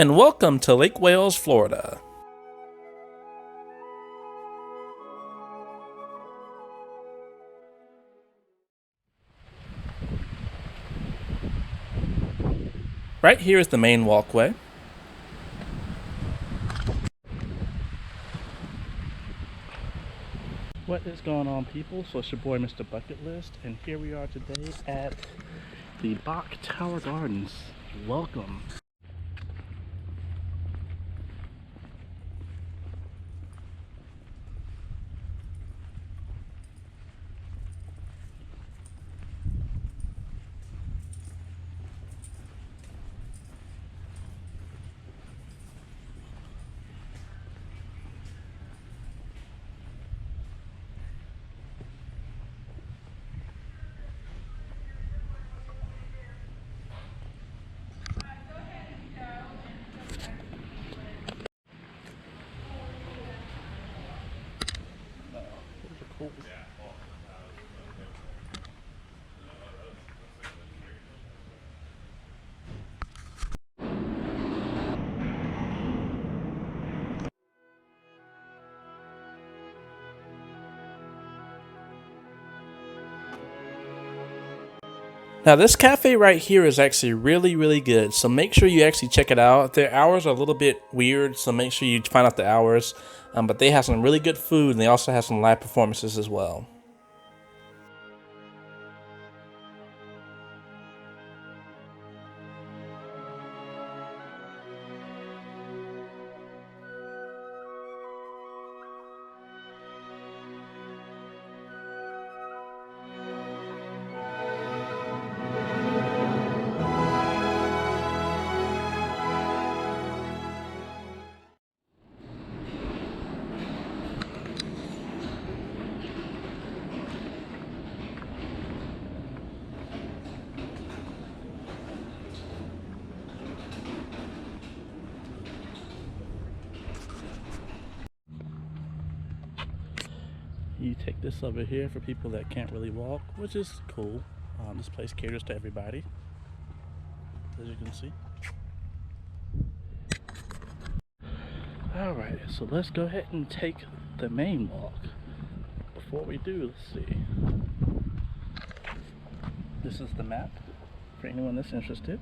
and welcome to Lake Wales, Florida. Right here is the main walkway. What is going on, people? So it's your boy MrBucketlist, and here we are today at the Bach Tower Gardens. Welcome. Cool. Now this cafe right here is actually really good, so make sure you actually check it out. Their hours are a little bit weird, so make sure you find out the hours, but they have some really good food, and they also have some live performances as well. You take this over here for people that can't really walk, which is cool. This place caters to everybody, as you can see. Alright, so let's go ahead and take the main walk. Before we do, let's see. This is the map for anyone that's interested.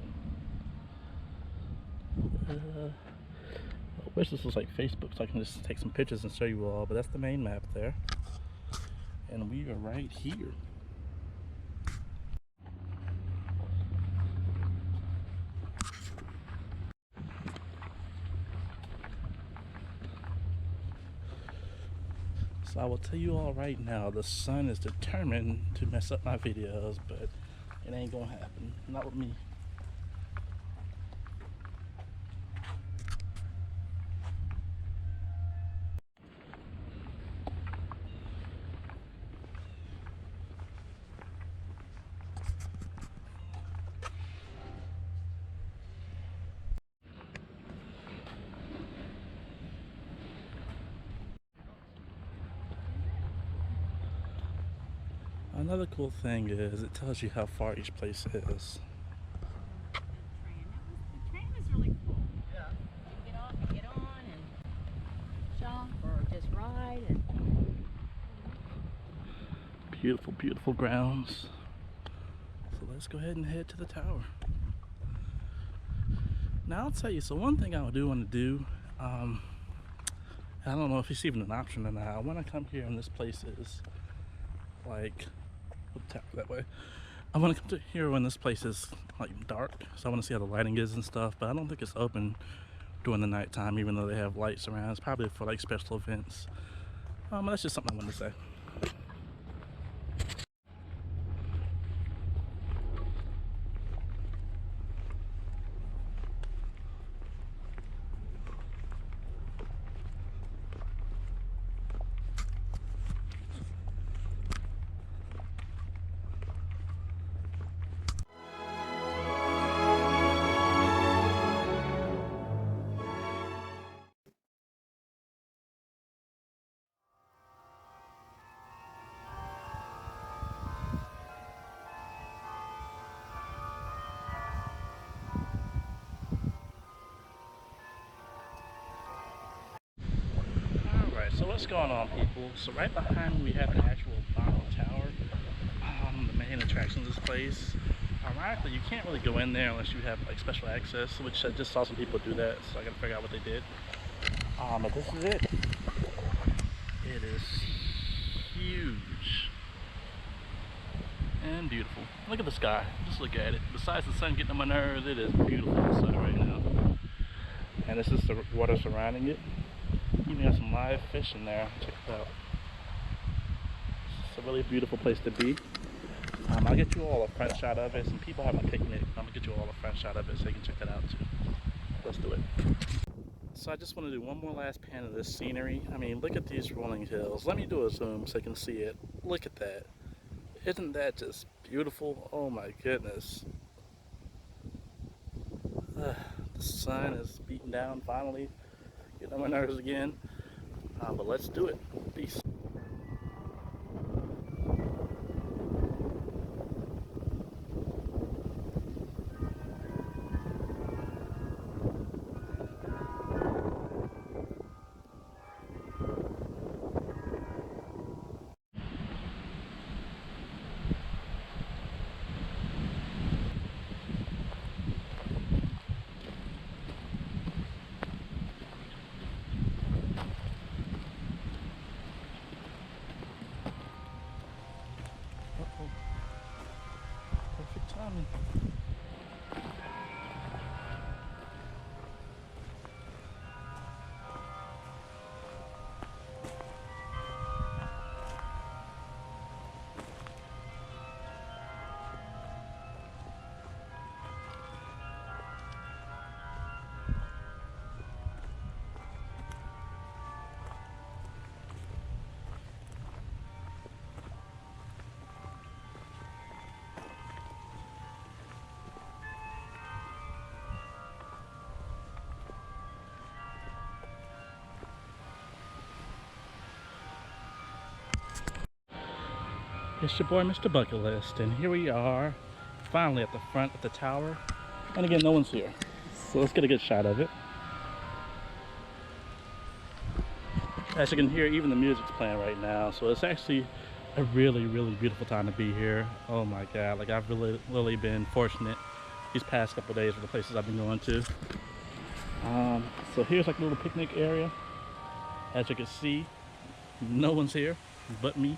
I wish this was like Facebook so I can just take some pictures and show you all, but that's the main map there. And we are right here. So I will tell you all right now, the sun is determined to mess up my videos, but it ain't gonna happen. Not with me. Another cool thing is it tells you how far each place is. The train was really cool. Yeah. You can get on and shop or just ride. Beautiful grounds. So let's go ahead and head to the tower. Now I'll tell you, so one thing I do want to do, I don't know if it's even an option or not. I want to come here and this place is like, tap that way. I want to come to here when this place is like dark, so I want to see how the lighting is and stuff, but I don't think it's open during the nighttime, even though they have lights around. It's probably for like special events. That's just something I wanted to say. what's going on, people? So right behind me we have an actual bottle tower. The main attraction of this place. Ironically, you can't really go in there unless you have like special access, which I just saw some people do that, so I gotta figure out what they did. But this is it. It is huge and beautiful. Look at the sky. Just look at it. Besides the sun getting on my nerves, it is beautiful outside right now. And this is the water surrounding it. Even got some live fish in there. Check it out. It's a really beautiful place to be. I'll get you all a front shot of it. Some people have a picnic. I'm gonna get you all a front shot of it so you can check that out too. Let's do it. So I just want to do one more last pan of this scenery. I mean, look at these rolling hills. Let me do a zoom so you can see it. Look at that. Isn't that just beautiful? Oh my goodness. The sun is beating down finally. Getting on my nerves again. But let's do it. Peace. Perfect timing. It's your boy MrBucketlist, and here we are finally at the front of the tower. And again, no one's here, so let's get a good shot of it. As you can hear, even the music's playing right now, so it's actually a really beautiful time to be here. Oh my god, like I've really been fortunate these past couple days with the places I've been going to. So here's like a little picnic area. As you can see, no one's here but me.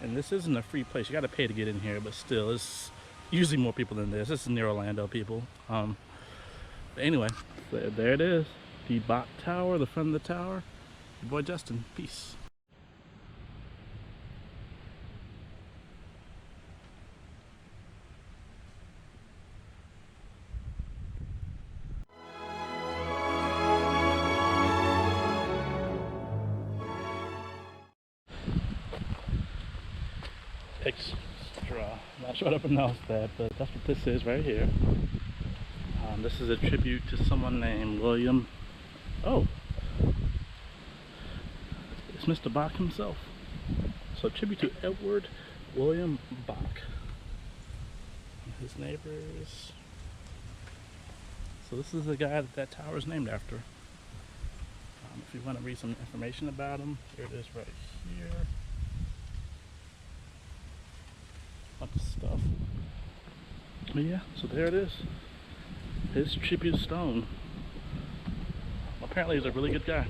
And this isn't a free place. You gotta pay to get in here, but still, it's usually more people than this. This is near Orlando, people. But anyway, there it is. The Bot Tower, the front of the tower. Your boy Justin, peace. Extra. Not sure how to pronounce that, but that's what this is right here. This is a tribute to someone named William. Oh, it's Mr. Bach himself. So tribute to Edward William Bach. His neighbors. So this is the guy that tower is named after. If you want to read some information about him, here it is right here. Bunch of stuff. But yeah, so there it is. His tribute stone. Apparently he's a really good guy.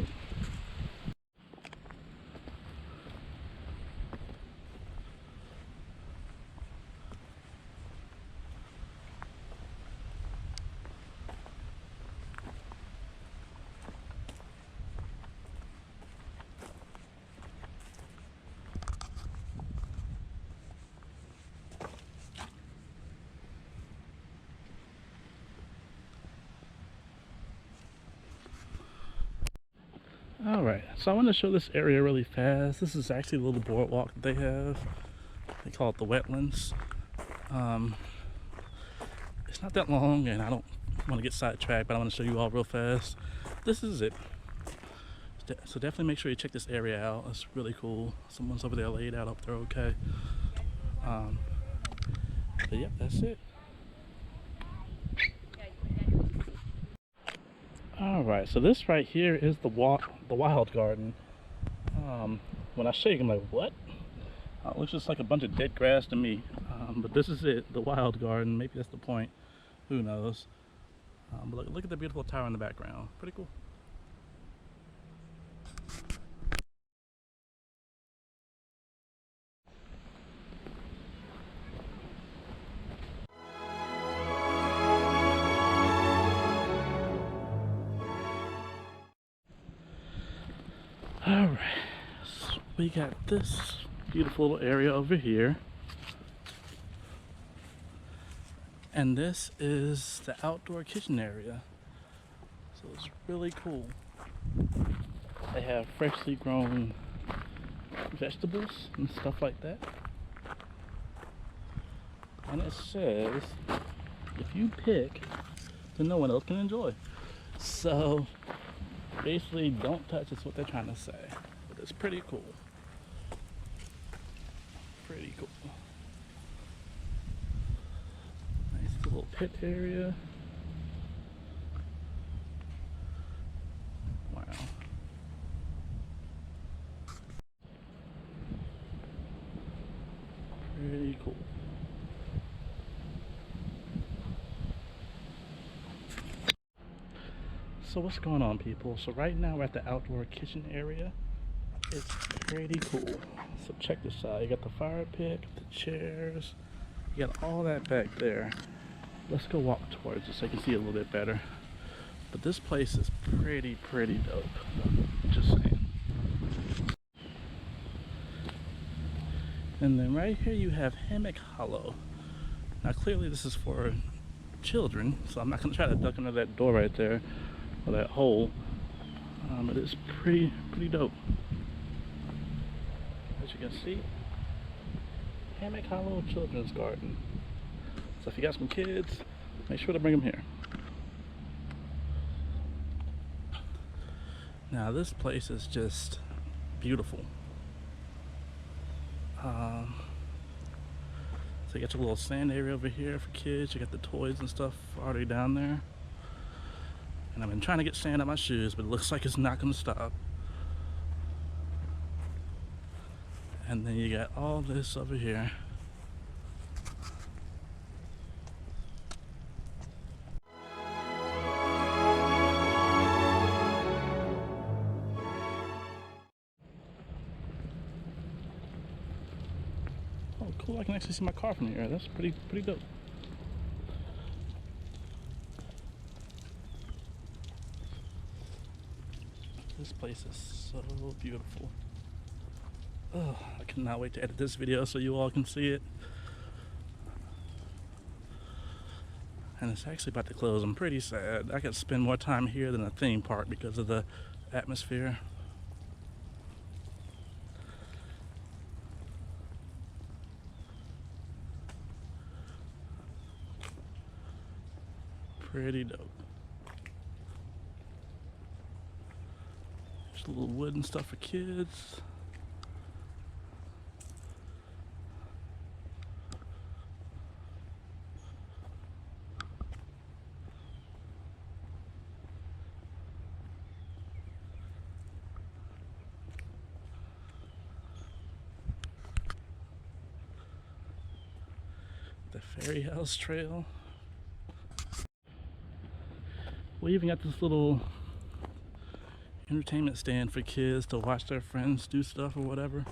Alright, so I want to show this area really fast. This is actually a little boardwalk that they have. They call it the wetlands. It's not that long, and I don't want to get sidetracked, but I want to show you all real fast. This is it. So definitely make sure you check this area out. It's really cool. Someone's over there laid out up there, okay. But yeah, that's it. Alright, so this right here is the wild garden. When I shake, I'm like, what? It looks just like a bunch of dead grass to me. But this is it, the wild garden. Maybe that's the point. Who knows? But look at the beautiful tower in the background. Pretty cool. Alright, so we got this beautiful little area over here. And this is the outdoor kitchen area. So it's really cool. They have freshly grown vegetables and stuff like that. And it says, if you pick, then no one else can enjoy. So basically, don't touch is what they're trying to say. But it's pretty cool. Pretty cool. Nice little pit area. Wow. Pretty cool. So what's going on, people? So right now we're at the outdoor kitchen area. It's pretty cool. So check this out. You got the fire pit, the chairs, you got all that back there. Let's go walk towards it so you can see it a little bit better. But this place is pretty dope. Just saying. And then right here you have Hammock Hollow. Now clearly this is for children, so I'm not gonna try to duck under that door right there. Or that hole, but it's pretty dope. As you can see, Hammock Hollow Children's Garden. So if you got some kids, make sure to bring them here. Now this place is just beautiful. So you got your little sand area over here for kids. You got the toys and stuff already down there. And I've been trying to get sand on my shoes, but it looks like it's not going to stop. And then you got all this over here. Oh, cool! I can actually see my car from here. That's pretty dope. This place is so beautiful. Oh, I cannot wait to edit this video so you all can see it. And it's actually about to close. I'm pretty sad. I could spend more time here than a theme park because of the atmosphere. Pretty dope. A little wood and stuff for kids. The Fairy House Trail. We even got this little entertainment stand for kids to watch their friends do stuff or whatever.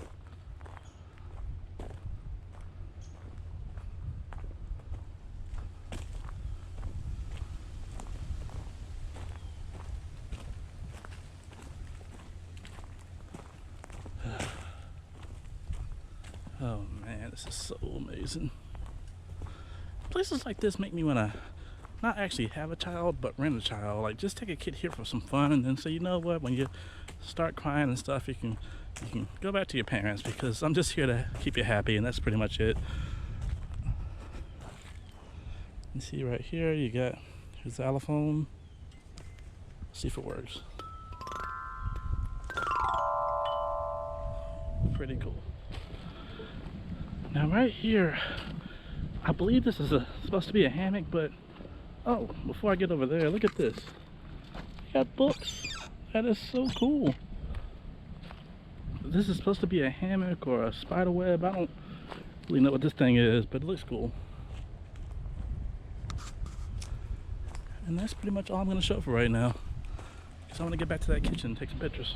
Oh man, this is so amazing. Places like this make me want to not actually have a child, but rent a child. Like, just take a kid here for some fun, and then say, you know what, when you start crying and stuff, you can go back to your parents, because I'm just here to keep you happy, and that's pretty much it. You see right here, you got your xylophone. See if it works. Pretty cool. Now right here, I believe this is supposed to be a hammock, but oh, before I get over there, look at this. You got books. That is so cool. this is supposed to be a hammock or a spider web. I don't really know what this thing is, but it looks cool. And that's pretty much all I'm going to show for right now, because I want to get back to that kitchen and take some pictures.